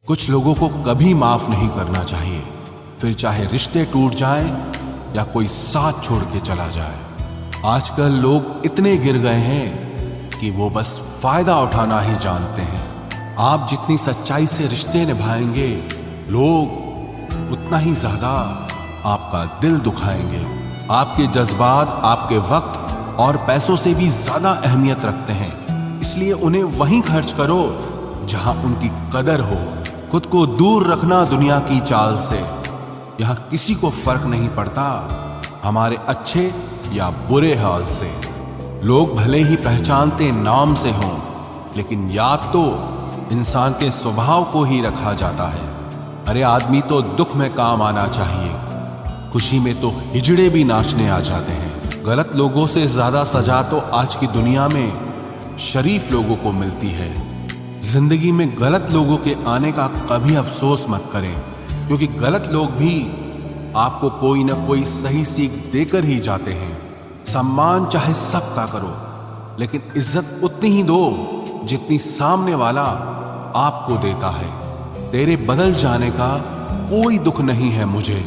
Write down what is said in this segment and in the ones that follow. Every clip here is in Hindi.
कुछ लोगों को कभी माफ नहीं करना चाहिए, फिर चाहे रिश्ते टूट जाएं या कोई साथ छोड़ के चला जाए। आजकल लोग इतने गिर गए हैं कि वो बस फायदा उठाना ही जानते हैं। आप जितनी सच्चाई से रिश्ते निभाएंगे, लोग उतना ही ज्यादा आपका दिल दुखाएंगे। आपके जज्बात आपके वक्त और पैसों से भी ज्यादा अहमियत रखते हैं, इसलिए उन्हें वहीं खर्च करो जहां उनकी कदर हो। खुद को दूर रखना दुनिया की चाल से। यहां किसी को फर्क नहीं पड़ता हमारे अच्छे या बुरे हाल से। लोग भले ही पहचानते नाम से हों, लेकिन याद तो इंसान के स्वभाव को ही रखा जाता है। अरे आदमी तो दुख में काम आना चाहिए, खुशी में तो हिजड़े भी नाचने आ जाते हैं। गलत लोगों से ज्यादा सजा तो आज की दुनिया में शरीफ लोगों को मिलती है। जिंदगी में गलत लोगों के आने का कभी अफसोस मत करें, क्योंकि गलत लोग भी आपको कोई ना कोई सही सीख देकर ही जाते हैं। सम्मान चाहे सबका करो, लेकिन इज्जत उतनी ही दो जितनी सामने वाला आपको देता है। तेरे बदल जाने का कोई दुख नहीं है मुझे,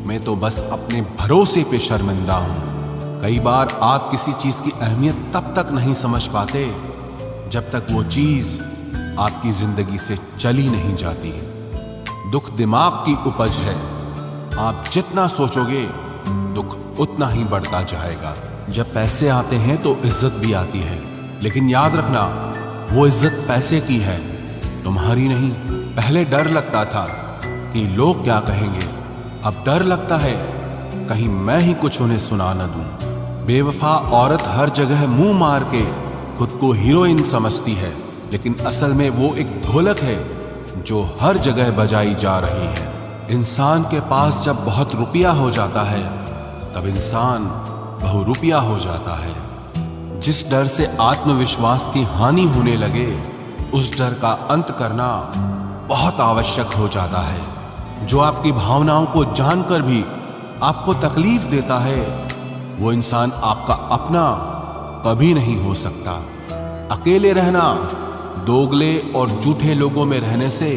मैं तो बस अपने भरोसे पे शर्मिंदा हूं। कई बार आप किसी चीज की अहमियत तब तक नहीं समझ पाते जब तक वो चीज आपकी जिंदगी से चली नहीं जाती। दुख दिमाग की उपज है, आप जितना सोचोगे दुख उतना ही बढ़ता जाएगा। जब पैसे आते हैं तो इज्जत भी आती है, लेकिन याद रखना वो इज्जत पैसे की है, तुम्हारी नहीं। पहले डर लगता था कि लोग क्या कहेंगे, अब डर लगता है कहीं मैं ही कुछ उन्हें सुना न दूं। बेवफा औरत हर जगह मुंह मार के खुद को हीरोइन समझती है, लेकिन असल में वो एक ढोलक है जो हर जगह बजाई जा रही है। इंसान के पास जब बहुत रुपया हो जाता है, तब इंसान बहुरुपया हो जाता है। जिस डर से आत्मविश्वास की हानि होने लगे, उस डर का अंत करना बहुत आवश्यक हो जाता है। जो आपकी भावनाओं को जानकर भी आपको तकलीफ देता है, वो इंसान आपका अपना कभी नहीं हो सकता। अकेले रहना दोगले और झूठे लोगों में रहने से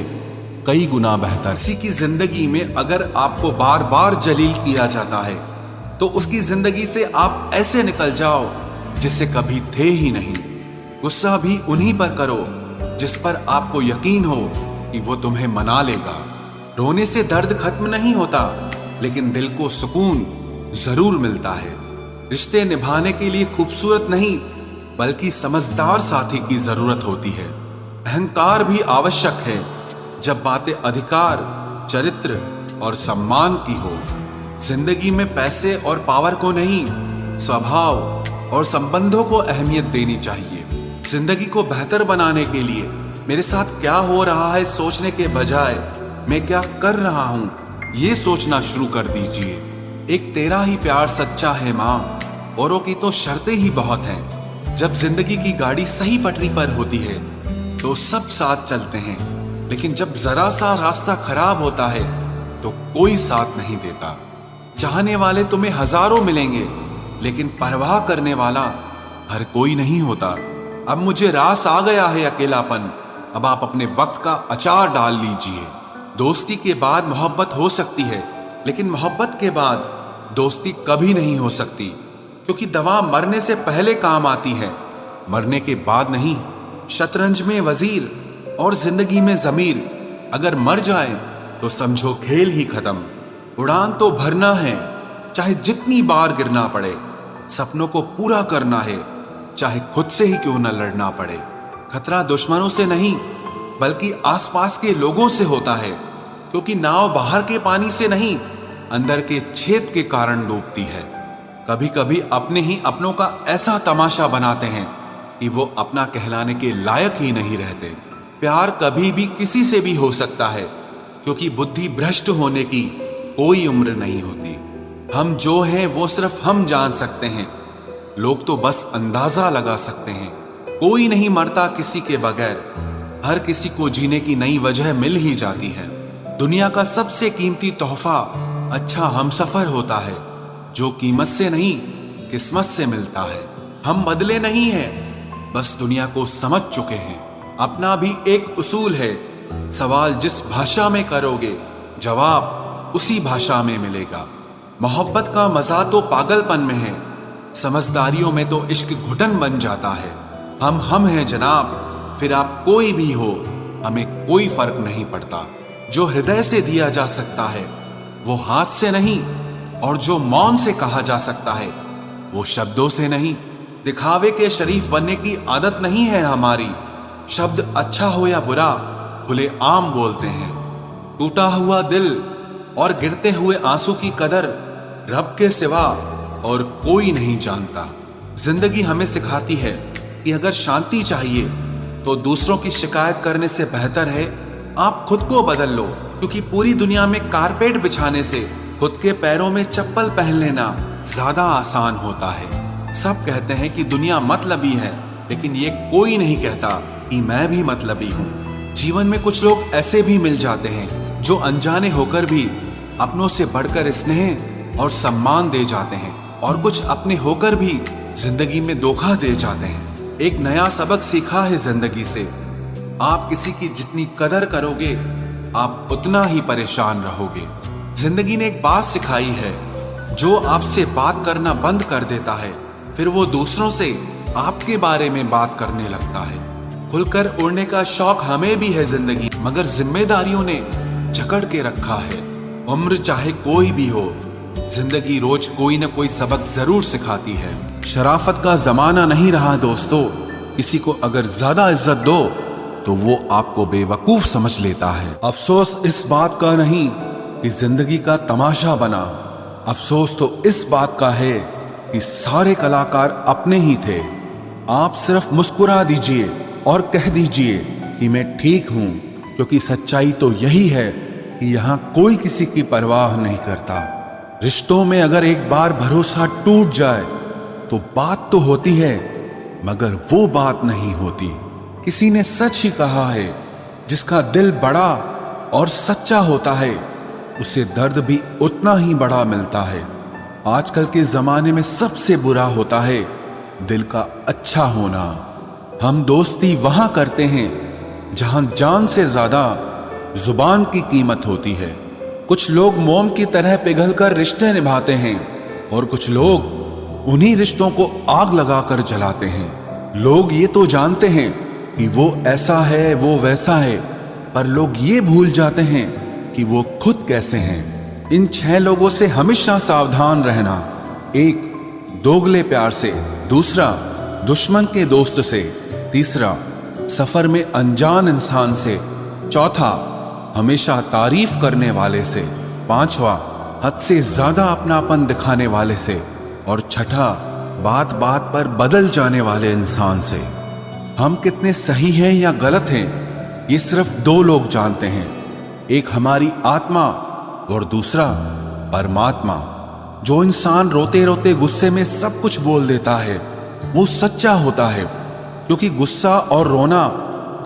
कई गुना बेहतर। किसी की जिंदगी में अगर आपको बार बार जलील किया जाता है, तो उसकी जिंदगी से आप ऐसे निकल जाओ जिससे कभी थे ही नहीं। गुस्सा भी उन्हीं पर करो जिस पर आपको यकीन हो कि वो तुम्हें मना लेगा। रोने से दर्द खत्म नहीं होता, लेकिन दिल को सुकून जरूर मिलता है। रिश्ते निभाने के लिए खूबसूरत नहीं, बल्कि समझदार साथी की जरूरत होती है। अहंकार भी आवश्यक है जब बातें अधिकार, चरित्र और सम्मान की हो। जिंदगी में पैसे और पावर को नहीं, स्वभाव और संबंधों को अहमियत देनी चाहिए। जिंदगी को बेहतर बनाने के लिए मेरे साथ क्या हो रहा है सोचने के बजाय मैं क्या कर रहा हूं, ये सोचना शुरू कर दीजिए। एक तेरा ही प्यार सच्चा है माँ, औरों की तो शर्तें ही बहुत हैं। जब जिंदगी की गाड़ी सही पटरी पर होती है तो सब साथ चलते हैं, लेकिन जब जरा सा रास्ता खराब होता है तो कोई साथ नहीं देता। चाहने वाले तुम्हें हजारों मिलेंगे, लेकिन परवाह करने वाला हर कोई नहीं होता। अब मुझे रास आ गया है अकेलापन, अब आप अपने वक्त का अचार डाल लीजिए। दोस्ती के बाद मोहब्बत हो सकती है, लेकिन मोहब्बत के बाद दोस्ती कभी नहीं हो सकती, क्योंकि दवा मरने से पहले काम आती है, मरने के बाद नहीं। शतरंज में वजीर और जिंदगी में जमीर अगर मर जाए तो समझो खेल ही खत्म। उड़ान तो भरना है, चाहे जितनी बार गिरना पड़े। सपनों को पूरा करना है, चाहे खुद से ही क्यों न लड़ना पड़े। खतरा दुश्मनों से नहीं, बल्कि आसपास के लोगों से होता है, क्योंकि नाव बाहर के पानी से नहीं, अंदर के छेद के कारण डूबती है। कभी कभी अपने ही अपनों का ऐसा तमाशा बनाते हैं कि वो अपना कहलाने के लायक ही नहीं रहते। प्यार कभी भी किसी से भी हो सकता है, क्योंकि बुद्धि भ्रष्ट होने की कोई उम्र नहीं होती। हम जो हैं वो सिर्फ हम जान सकते हैं, लोग तो बस अंदाजा लगा सकते हैं। कोई नहीं मरता किसी के बगैर, हर किसी को जीने की नई वजह मिल ही जाती है। दुनिया का सबसे कीमती तोहफा अच्छा हमसफर होता है, जो कीमत से नहीं किस्मत से मिलता है। हम बदले नहीं हैं, बस दुनिया को समझ चुके हैं। अपना भी एक उसूल है सवाल जिस भाषा में करोगे, जवाब उसी भाषा में मिलेगा। मोहब्बत का मजा तो पागलपन में है, समझदारियों में तो इश्क घुटन बन जाता है। हम हैं जनाब, फिर आप कोई भी हो, हमें कोई फर्क नहीं पड़ता। जो हृदय से दिया जा सकता है वो हाथ से नहीं, और जो मौन से कहा जा सकता है वो शब्दों से नहीं। दिखावे के शरीफ बनने की आदत नहीं है हमारी। शब्द अच्छा हो या बुरा खुले आम बोलते हैं। टूटा हुआ दिल और गिरते हुए आंसू की कदर रब के सिवा और कोई नहीं जानता। जिंदगी हमें सिखाती है कि अगर शांति चाहिए तो दूसरों की शिकायत करने से बेहतर है आप खुद को बदल लो, क्योंकि पूरी दुनिया में कारपेट बिछाने से खुद के पैरों में चप्पल पहन लेना ज्यादा आसान होता है। सब कहते हैं कि दुनिया मतलबी है, लेकिन ये कोई नहीं कहता कि मैं भी मतलबी हूँ। जीवन में कुछ लोग ऐसे भी मिल जाते हैं जो अनजाने होकर भी अपनों से बढ़कर स्नेह और सम्मान दे जाते हैं, और कुछ अपने होकर भी जिंदगी में धोखा दे जाते हैं। एक नया सबक सीखा है जिंदगी से, आप किसी की जितनी कदर करोगे आप उतना ही परेशान रहोगे। जिंदगी ने एक बात सिखाई है, जो आपसे बात करना बंद कर देता है फिर वो दूसरों से आपके बारे में बात करने लगता है। खुलकर उड़ने का शौक हमें भी है जिंदगी, मगर जिम्मेदारियों ने जकड़ के रखा है। उम्र चाहे कोई भी हो, जिंदगी रोज कोई न कोई सबक जरूर सिखाती है। शराफत का जमाना नहीं रहा दोस्तों, किसी को अगर ज्यादा इज्जत दो तो वो आपको बेवकूफ समझ लेता है। अफसोस इस बात का नहीं कि जिंदगी का तमाशा बना, अफसोस तो इस बात का है कि सारे कलाकार अपने ही थे। आप सिर्फ मुस्कुरा दीजिए और कह दीजिए कि मैं ठीक हूं, क्योंकि सच्चाई तो यही है कि यहां कोई किसी की परवाह नहीं करता। रिश्तों में अगर एक बार भरोसा टूट जाए तो बात तो होती है, मगर वो बात नहीं होती। किसी ने सच ही कहा है, जिसका दिल बड़ा और सच्चा होता है उसे दर्द भी उतना ही बड़ा मिलता है। आजकल के जमाने में सबसे बुरा होता है दिल का अच्छा होना। हम दोस्ती वहां करते हैं जहां जान से ज्यादा जुबान की कीमत होती है। कुछ लोग मोम की तरह पिघलकर रिश्ते निभाते हैं, और कुछ लोग उन्हीं रिश्तों को आग लगाकर जलाते हैं। लोग ये तो जानते हैं कि वो ऐसा है वो वैसा है, पर लोग ये भूल जाते हैं कि वो खुद कैसे हैं। इन 6 लोगों से हमेशा सावधान रहना। 1 दोगले प्यार से, दूसरा दुश्मन के दोस्त से, तीसरा सफर में अनजान इंसान से, चौथा हमेशा तारीफ करने वाले से, पांचवा हद से ज्यादा अपनापन दिखाने वाले से, और छठा बात बात पर बदल जाने वाले इंसान से। हम कितने सही हैं या गलत हैं ये सिर्फ 2 लोग जानते हैं, एक हमारी आत्मा और दूसरा परमात्मा। जो इंसान रोते रोते गुस्से में सब कुछ बोल देता है वो सच्चा होता है, क्योंकि गुस्सा और रोना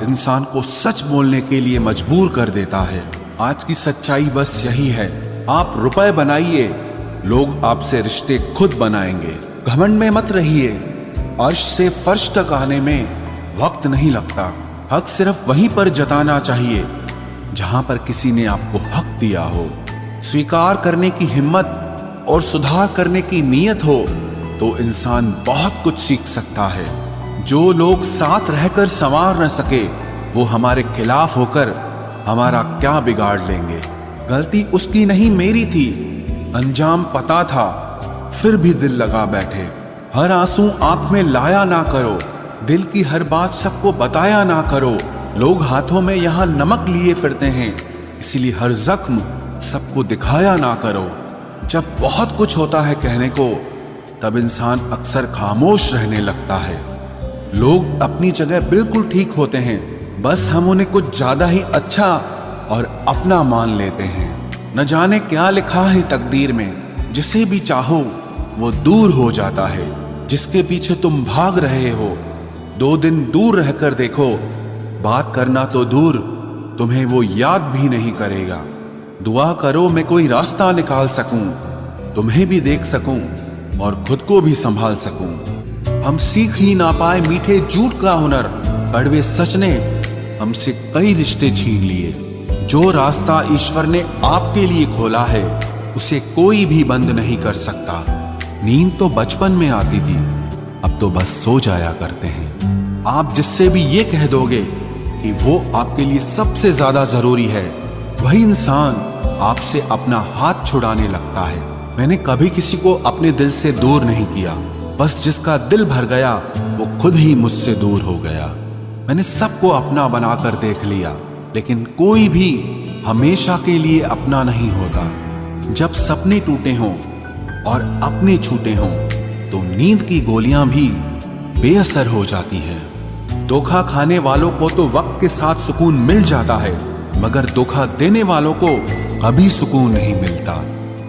इंसान को सच बोलने के लिए मजबूर कर देता है। आज की सच्चाई बस यही है, आप रुपए बनाइए, लोग आपसे रिश्ते खुद बनाएंगे। घमंड में मत रहिए, अर्श से फर्श तक आने में वक्त नहीं लगता। हक सिर्फ वहीं पर जताना चाहिए जहां पर किसी ने आपको हक दिया हो। स्वीकार करने की हिम्मत और सुधार करने की नीयत हो तो इंसान बहुत कुछ सीख सकता है। जो लोग साथ रहकर संवार न सके वो हमारे खिलाफ होकर हमारा क्या बिगाड़ लेंगे। गलती उसकी नहीं मेरी थी, अंजाम पता था फिर भी दिल लगा बैठे। हर आंसू आंख में लाया ना करो, दिल की हर बात सबको बताया ना करो। लोग हाथों में यहाँ नमक लिए फिरते हैं, इसलिए हर जख्म सबको दिखाया ना करो। जब बहुत कुछ होता है कहने को, तब इंसान अक्सर खामोश रहने लगता है। लोग अपनी जगह बिल्कुल ठीक होते हैं, बस हम उन्हें कुछ ज्यादा ही अच्छा और अपना मान लेते हैं। न जाने क्या लिखा है तकदीर में, जिसे भी चाहो वो दूर हो जाता है। जिसके पीछे तुम भाग रहे हो 2 दिन दूर रहकर देखो, बात करना तो दूर तुम्हें वो याद भी नहीं करेगा। दुआ करो मैं कोई रास्ता निकाल सकूं, तुम्हें भी देख सकूं और खुद को भी संभाल सकूं। हम सीख ही ना पाए मीठे झूठ का हुनर, कड़वे सच ने हमसे कई रिश्ते छीन लिए। जो रास्ता ईश्वर ने आपके लिए खोला है उसे कोई भी बंद नहीं कर सकता। नींद तो बचपन में आती थी, अब तो बस सो जाया करते हैं। आप जिससे भी ये कह दोगे कि वो आपके लिए सबसे ज्यादा जरूरी है, वही इंसान आपसे अपना हाथ छुड़ाने लगता है। मैंने कभी किसी को अपने दिल से दूर नहीं किया, बस जिसका दिल भर गया वो खुद ही मुझसे दूर हो गया। मैंने सबको अपना बनाकर देख लिया, लेकिन कोई भी हमेशा के लिए अपना नहीं होता। जब सपने टूटे हों और अपने छूटे हों तो नींद की गोलियां भी बेअसर हो जाती हैं। धोखा खाने वालों को तो वक्त के साथ सुकून मिल जाता है, मगर धोखा देने वालों को कभी सुकून नहीं मिलता।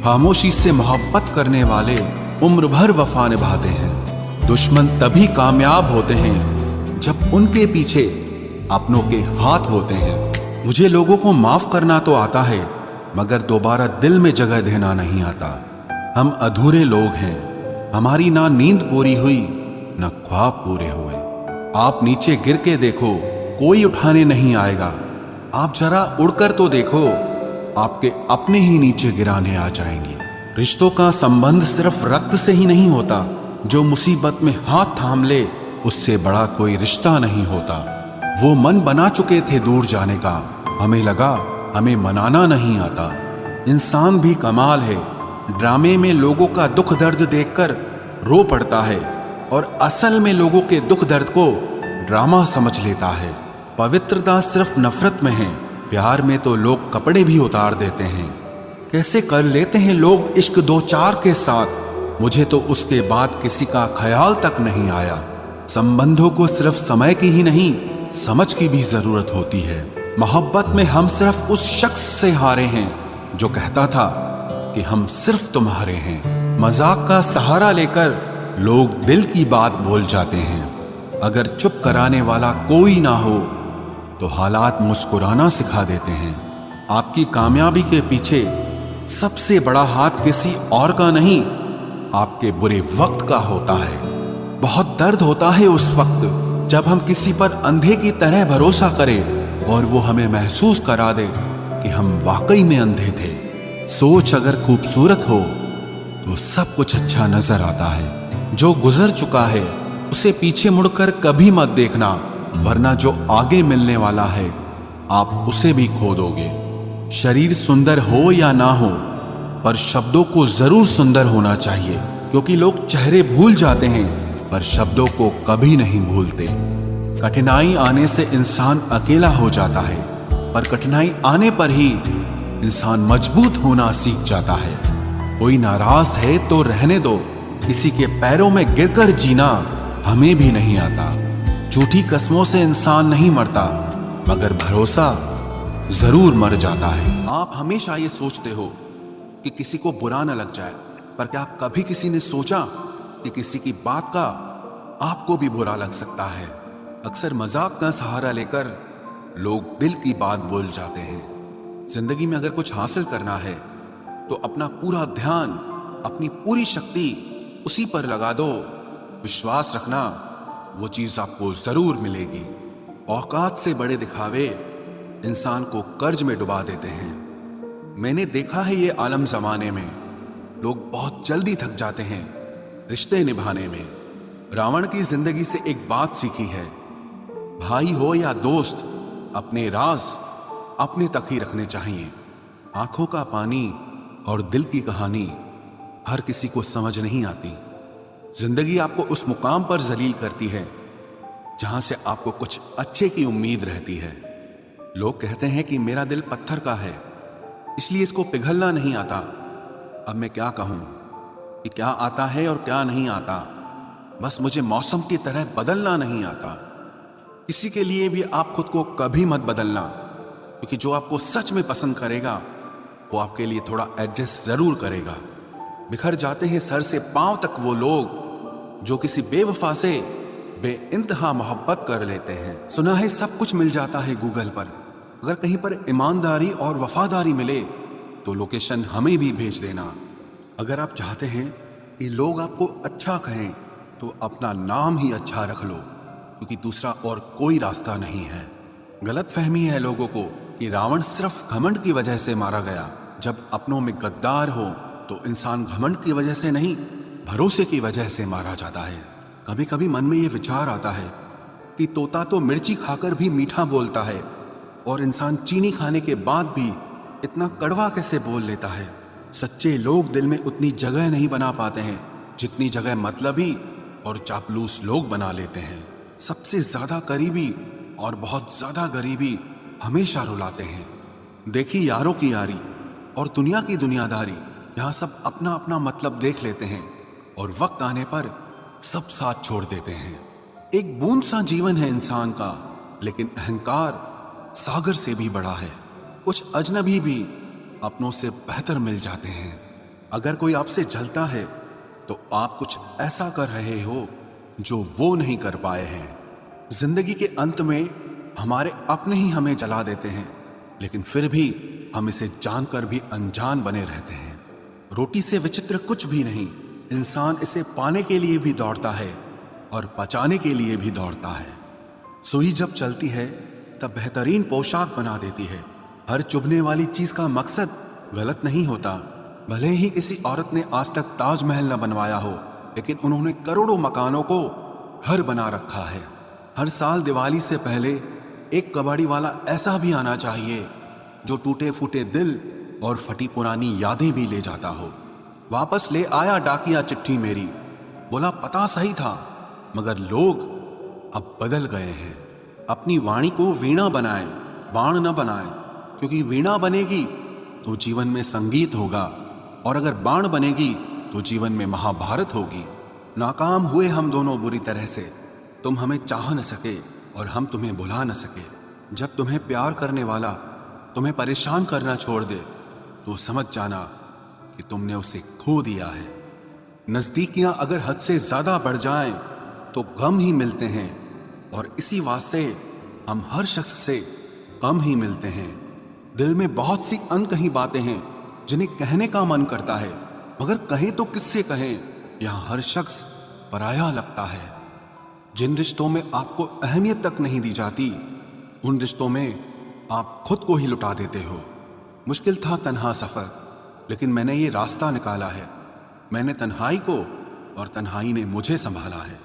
खामोशी से मोहब्बत करने वाले उम्र भर वफा निभाते हैं। दुश्मन तभी कामयाब होते हैं जब उनके पीछे अपनों के हाथ होते हैं। मुझे लोगों को माफ करना तो आता है, मगर दोबारा दिल में जगह देना नहीं आता। हम अधूरे लोग हैं, हमारी ना नींद पूरी हुई ना ख्वाब पूरे हुए। आप नीचे गिर के देखो, कोई उठाने नहीं आएगा। आप जरा उड़कर तो देखो, आपके अपने ही नीचे गिराने आ जाएंगे। रिश्तों का संबंध सिर्फ रक्त से ही नहीं होता। जो मुसीबत में हाथ थाम ले उससे बड़ा कोई रिश्ता नहीं होता। वो मन बना चुके थे दूर जाने का, हमें लगा हमें मनाना नहीं आता। इंसान भी कमाल है, ड्रामे में लोगों का दुख दर्द देखकर रो पड़ता है और असल में लोगों के दुख दर्द को ड्रामा समझ लेता है। पवित्रता सिर्फ नफरत में है, प्यार में तो लोग कपड़े भी उतार देते हैं। कैसे कर लेते हैं लोग इश्क दो चार के साथ, मुझे तो उसके बाद किसी का ख्याल तक नहीं आया। संबंधों को सिर्फ समय की ही नहीं, समझ की भी जरूरत होती है। मोहब्बत में हम सिर्फ उस शख्स से हारे हैं जो कहता था कि हम सिर्फ तुम्हारे हैं। मजाक का सहारा लेकर लोग दिल की बात बोल जाते हैं। अगर चुप कराने वाला कोई ना हो तो हालात मुस्कुराना सिखा देते हैं। आपकी कामयाबी के पीछे सबसे बड़ा हाथ किसी और का नहीं, आपके बुरे वक्त का होता है। बहुत दर्द होता है उस वक्त जब हम किसी पर अंधे की तरह भरोसा करें और वो हमें महसूस करा दे कि हम वाकई में अंधे थे। सोच अगर खूबसूरत हो तो सब कुछ अच्छा नजर आता है। जो गुजर चुका है उसे पीछे मुड़कर कभी मत देखना, वरना जो आगे मिलने वाला है आप उसे भी खो दोगे। शरीर सुंदर हो या ना हो, पर शब्दों को जरूर सुंदर होना चाहिए, क्योंकि लोग चेहरे भूल जाते हैं पर शब्दों को कभी नहीं भूलते। कठिनाई आने से इंसान अकेला हो जाता है, पर कठिनाई आने पर ही इंसान मजबूत होना सीख जाता है। कोई नाराज है तो रहने दो, किसी के पैरों में गिरकर जीना हमें भी नहीं आता। झूठी कस्मों से इंसान नहीं मरता, मगर भरोसा जरूर मर जाता है। आप हमेशा ये सोचते हो कि किसी को बुरा न लग जाए, पर क्या कभी किसी ने सोचा कि किसी की बात का आपको भी बुरा लग सकता है? अक्सर मजाक का सहारा लेकर लोग दिल की बात बोल जाते हैं। जिंदगी में अगर कुछ हासिल करना है तो अपना पूरा ध्यान, अपनी पूरी शक्ति उसी पर लगा दो। विश्वास रखना, वो चीज आपको जरूर मिलेगी। औकात से बड़े दिखावे इंसान को कर्ज में डुबा देते हैं। मैंने देखा है ये आलम जमाने में लोग बहुत जल्दी थक जाते हैं रिश्ते निभाने में। रावण की जिंदगी से एक बात सीखी है, भाई हो या दोस्त, अपने राज अपने तक ही रखने चाहिए। आंखों का पानी और दिल की कहानी हर किसी को समझ नहीं आती। जिंदगी आपको उस मुकाम पर जलील करती है जहां से आपको कुछ अच्छे की उम्मीद रहती है। लोग कहते हैं कि मेरा दिल पत्थर का है, इसलिए इसको पिघलना नहीं आता। अब मैं क्या कहूं कि क्या आता है और क्या नहीं आता। बस मुझे मौसम की तरह बदलना नहीं आता। किसी के लिए भी आप खुद को कभी मत बदलना, क्योंकि जो आपको सच में पसंद करेगा वो आपके लिए थोड़ा एडजस्ट जरूर करेगा। बिखर जाते हैं सर से पांव तक वो लोग जो किसी बेवफा से बेइंतहा मोहब्बत कर लेते हैं। सुना है सब कुछ मिल जाता है गूगल पर, अगर कहीं पर ईमानदारी और वफादारी मिले तो लोकेशन हमें भी भेज देना। अगर आप चाहते हैं कि लोग आपको अच्छा कहें तो अपना नाम ही अच्छा रख लो, क्योंकि दूसरा और कोई रास्ता नहीं है। गलत फहमी है लोगों को कि रावण सिर्फ घमंड की वजह से मारा गया। जब अपनों में गद्दार हो तो इंसान घमंड की वजह से नहीं, भरोसे की वजह से मारा जाता है। कभी कभी मन में ये विचार आता है कि तोता तो मिर्ची खाकर भी मीठा बोलता है, और इंसान चीनी खाने के बाद भी इतना कड़वा कैसे बोल लेता है। सच्चे लोग दिल में उतनी जगह नहीं बना पाते हैं जितनी जगह मतलबी और चापलूस लोग बना लेते हैं। सबसे ज्यादा करीबी और बहुत ज्यादा गरीबी हमेशा रुलाते हैं। देखी यारों की यारी और दुनिया की दुनियादारी, यहाँ सब अपना अपना मतलब देख लेते हैं और वक्त आने पर सब साथ छोड़ देते हैं। एक बूंद सा जीवन है इंसान का, लेकिन अहंकार सागर से भी बड़ा है। कुछ अजनबी भी अपनों से बेहतर मिल जाते हैं। अगर कोई आपसे जलता है तो आप कुछ ऐसा कर रहे हो जो वो नहीं कर पाए हैं। जिंदगी के अंत में हमारे अपने ही हमें जला देते हैं, लेकिन फिर भी हम इसे जानकर भी अनजान बने रहते हैं। रोटी से विचित्र कुछ भी नहीं, इंसान इसे पाने के लिए भी दौड़ता है और बचाने के लिए भी दौड़ता है। सुई जब चलती है तब बेहतरीन पोशाक बना देती है। हर चुभने वाली चीज का मकसद गलत नहीं होता। भले ही किसी औरत ने आज तक ताजमहल न बनवाया हो, लेकिन उन्होंने करोड़ों मकानों को घर बना रखा है। हर साल दिवाली से पहले एक कबाड़ी वाला ऐसा भी आना चाहिए जो टूटे फूटे दिल और फटी पुरानी यादें भी ले जाता हो। वापस ले आया डाकिया चिट्ठी मेरी, बोला पता सही था मगर लोग अब बदल गए हैं। अपनी वाणी को वीणा बनाएं, बाण न बनाएं, क्योंकि वीणा बनेगी तो जीवन में संगीत होगा, और अगर बाण बनेगी तो जीवन में महाभारत होगी। नाकाम हुए हम दोनों बुरी तरह से, तुम हमें चाह न सके और हम तुम्हें भुला न सके। जब तुम्हें प्यार करने वाला तुम्हें परेशान करना छोड़ दे तो समझ जाना कि तुमने उसे खो दिया है। नजदीकियां अगर हद से ज्यादा बढ़ जाएं तो गम ही मिलते हैं, और इसी वास्ते हम हर शख्स से कम ही मिलते हैं। दिल में बहुत सी अनकही बातें हैं जिन्हें कहने का मन करता है, मगर कहें तो किससे कहें, यहाँ हर शख्स पराया लगता है। जिन रिश्तों में आपको अहमियत तक नहीं दी जाती, उन रिश्तों में आप खुद को ही लुटा देते हो। मुश्किल था तन्हा सफर, लेकिन मैंने ये रास्ता निकाला है। मैंने तन्हाई को और तन्हाई ने मुझे संभाला है।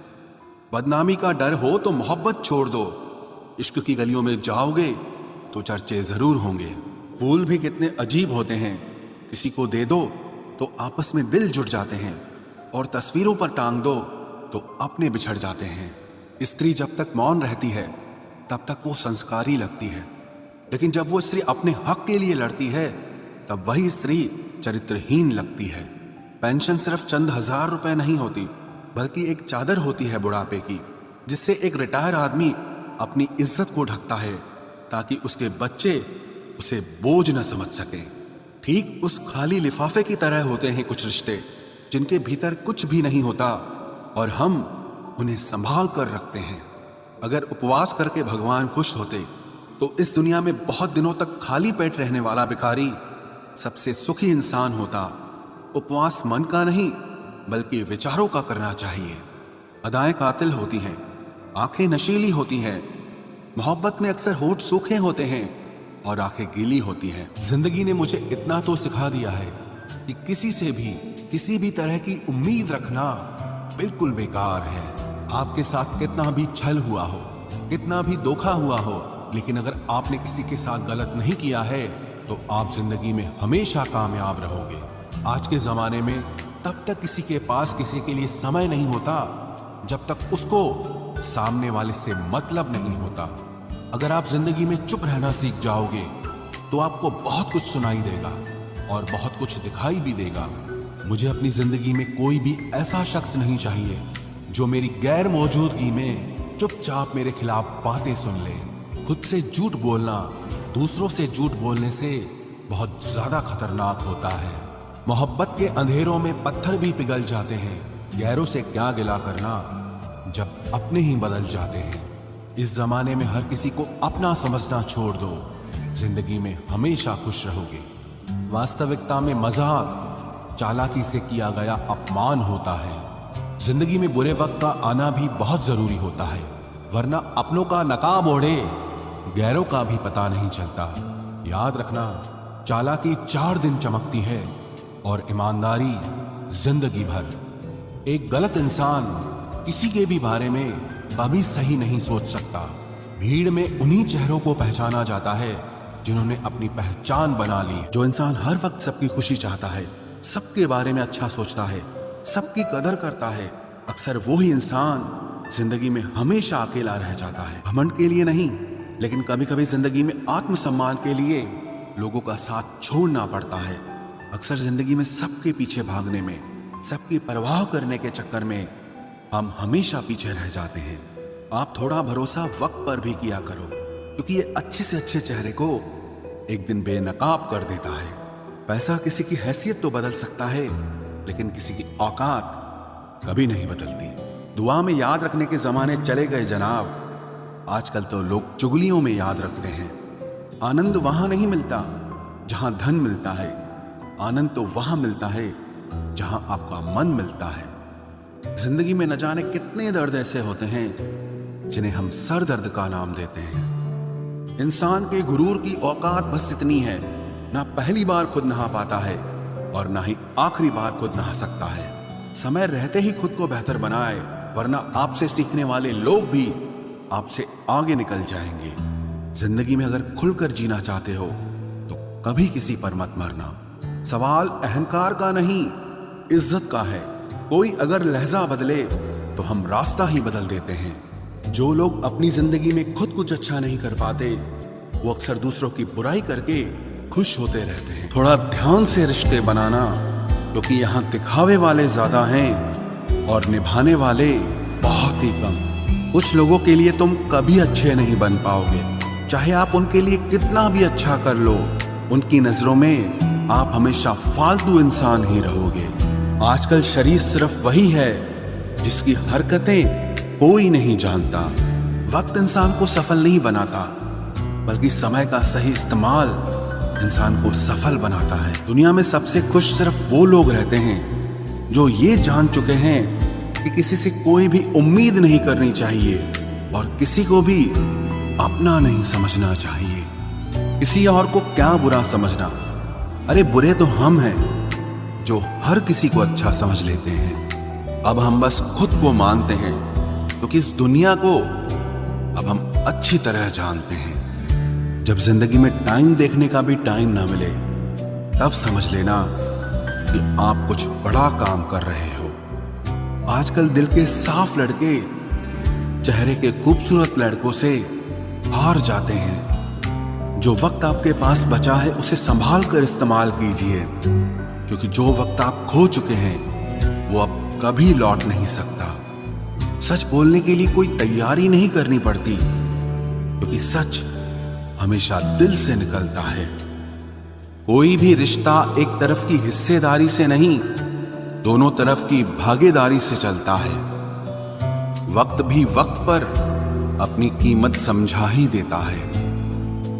बदनामी का डर हो तो मोहब्बत छोड़ दो। इश्क की गलियों में जाओगे तो चर्चे जरूर होंगे। फूल भी कितने अजीब होते हैं, किसी को दे दो तो आपस में दिल जुट जाते हैं, और तस्वीरों पर टांग दो तो अपने बिछड़ जाते हैं। स्त्री जब तक मौन रहती है तब तक वो संस्कारी लगती है, लेकिन जब वो स्त्री अपने हक के लिए लड़ती है तब वही स्त्री चरित्रहीन लगती है। पेंशन सिर्फ चंद हजार रुपए नहीं होती, बल्कि एक चादर होती है बुढ़ापे की, जिससे एक रिटायर आदमी अपनी इज्जत को ढकता है ताकि उसके बच्चे उसे बोझ न समझ सकें। ठीक उस खाली लिफाफे की तरह होते हैं कुछ रिश्ते जिनके भीतर कुछ भी नहीं होता और हम उन्हें संभाल कर रखते हैं। अगर उपवास करके भगवान खुश होते तो इस दुनिया में बहुत दिनों तक खाली पेट रहने वाला भिखारी सबसे सुखी इंसान होता। उपवास मन का नहीं बल्कि विचारों का करना चाहिए। अदाएं कातिल होती हैं, आंखें नशीली होती हैं, मोहब्बत में अक्सर होठ सूखे होते हैं और आंखें गीली होती हैं। जिंदगी ने मुझे इतना तो सिखा दिया है कि किसी से भी किसी भी तरह की उम्मीद रखना बिल्कुल बेकार है। आपके साथ कितना भी छल हुआ हो, कितना भी धोखा हुआ हो, लेकिन अगर आपने किसी के साथ गलत नहीं किया है तो आप जिंदगी में हमेशा कामयाब रहोगे। आज के जमाने में तब तक किसी के पास किसी के लिए समय नहीं होता जब तक उसको सामने वाले से मतलब नहीं होता। अगर आप जिंदगी में चुप रहना सीख जाओगे तो आपको बहुत कुछ सुनाई देगा और बहुत कुछ दिखाई भी देगा। मुझे अपनी जिंदगी में कोई भी ऐसा शख्स नहीं चाहिए जो मेरी गैर मौजूदगी में चुपचाप मेरे खिलाफ बातें सुन ले। खुद से झूठ बोलना दूसरों से झूठ बोलने से बहुत ज्यादा खतरनाक होता है। मोहब्बत के अंधेरों में पत्थर भी पिघल जाते हैं। गैरों से क्या गिला करना जब अपने ही बदल जाते हैं। इस जमाने में हर किसी को अपना समझना छोड़ दो, जिंदगी में हमेशा खुश रहोगे। वास्तविकता में मजाक चालाकी से किया गया अपमान होता है। जिंदगी में बुरे वक्त का आना भी बहुत जरूरी होता है, वरना अपनों का नकाब ओढ़े गैरों का भी पता नहीं चलता। याद रखना, चालाकी 4 दिन चमकती है और ईमानदारी जिंदगी भर। एक गलत इंसान किसी के भी बारे में कभी सही नहीं सोच सकता। भीड़ में उन्हीं चेहरों को पहचाना जाता है जिन्होंने अपनी पहचान बना ली। जो इंसान हर वक्त सबकी खुशी चाहता है, सबके बारे में अच्छा सोचता है, सबकी कदर करता है, अक्सर वो ही इंसान जिंदगी में हमेशा अकेला रह जाता है। घमंड के लिए नहीं, लेकिन कभी कभी जिंदगी में आत्मसम्मान के लिए लोगों का साथ छोड़ना पड़ता है। अक्सर जिंदगी में सबके पीछे भागने में, सबकी परवाह करने के चक्कर में हम हमेशा पीछे रह जाते हैं। आप थोड़ा भरोसा वक्त पर भी किया करो, क्योंकि ये अच्छे से अच्छे चेहरे को एक दिन बेनकाब कर देता है। पैसा किसी की हैसियत तो बदल सकता है, लेकिन किसी की औकात कभी नहीं बदलती। दुआ में याद रखने के जमाने चले गए जनाब। आजकल तो लोग चुगलियों में याद रखते हैं। आनंद वहां नहीं मिलता जहां धन मिलता है, आनंद तो वहां मिलता है जहां आपका मन मिलता है। जिंदगी में न जाने कितने दर्द ऐसे होते हैं जिन्हें हम सर दर्द का नाम देते हैं। इंसान के गुरूर की औकात बस इतनी है, ना पहली बार खुद नहा पाता है और ना ही आखिरी बार खुद नहा सकता है। समय रहते ही खुद को बेहतर बनाए, वरना आपसे सीखने वाले लोग भी आपसे आगे निकल जाएंगे। जिंदगी में अगर खुलकर जीना चाहते हो तो कभी किसी पर मत मरना। सवाल अहंकार का नहीं, इज्जत का है। कोई अगर लहजा बदले तो हम रास्ता ही बदल देते हैं। जो लोग अपनी जिंदगी में खुद कुछ अच्छा नहीं कर पाते, वो अक्सर दूसरों की बुराई करके खुश होते रहते हैं। थोड़ा ध्यान से रिश्ते बनाना, क्योंकि यहाँ दिखावे वाले ज्यादा हैं और निभाने वाले बहुत ही कम। कुछ लोगों के लिए तुम कभी अच्छे नहीं बन पाओगे, चाहे आप उनके लिए कितना भी अच्छा कर लो। उनकी नजरों में आप हमेशा फालतू इंसान ही रहोगे। आजकल शरीफ सिर्फ वही है जिसकी हरकतें कोई नहीं जानता। वक्त इंसान को सफल नहीं बनाता, बल्कि समय का सही इस्तेमाल इंसान को सफल बनाता है। दुनिया में सबसे खुश सिर्फ वो लोग रहते हैं जो ये जान चुके हैं कि किसी से कोई भी उम्मीद नहीं करनी चाहिए और किसी को भी अपना नहीं समझना चाहिए। किसी और को क्या बुरा समझना, अरे बुरे तो हम हैं जो हर किसी को अच्छा समझ लेते हैं। अब हम बस खुद को मानते हैं, क्योंकि इस दुनिया को अब हम अच्छी तरह जानते हैं। जब जिंदगी में टाइम देखने का भी टाइम ना मिले, तब समझ लेना कि आप कुछ बड़ा काम कर रहे हो। आजकल दिल के साफ लड़के चेहरे के खूबसूरत लड़कों से हार जाते हैं। जो वक्त आपके पास बचा है उसे संभाल कर इस्तेमाल कीजिए, क्योंकि जो वक्त आप खो चुके हैं वो अब कभी लौट नहीं सकता। सच बोलने के लिए कोई तैयारी नहीं करनी पड़ती, क्योंकि सच हमेशा दिल से निकलता है। कोई भी रिश्ता एक तरफ की हिस्सेदारी से नहीं, दोनों तरफ की भागीदारी से चलता है। वक्त भी वक्त पर अपनी कीमत समझा ही देता है।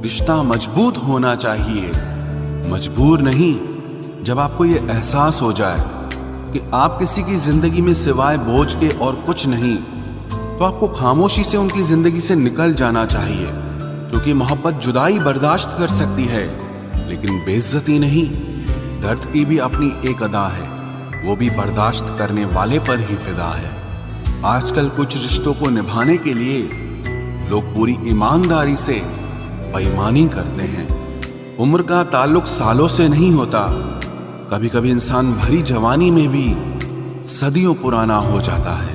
रिश्ता मजबूत होना चाहिए, मजबूर नहीं। जब आपको ये एहसास हो जाए कि आप किसी की जिंदगी में सिवाय बोझ के और कुछ नहीं, तो आपको खामोशी से उनकी जिंदगी से निकल जाना चाहिए, क्योंकि मोहब्बत जुदाई बर्दाश्त कर सकती है, लेकिन बेइज्जती नहीं। दर्द की भी अपनी एक अदा है, वो भी बर्दाश्त करने वाले पर ही फिदा है। आजकल कुछ रिश्तों को निभाने के लिए लोग पूरी ईमानदारी से बेईमानी करते हैं। उम्र का ताल्लुक सालों से नहीं होता, कभी कभी इंसान भरी जवानी में भी सदियों पुराना हो जाता है।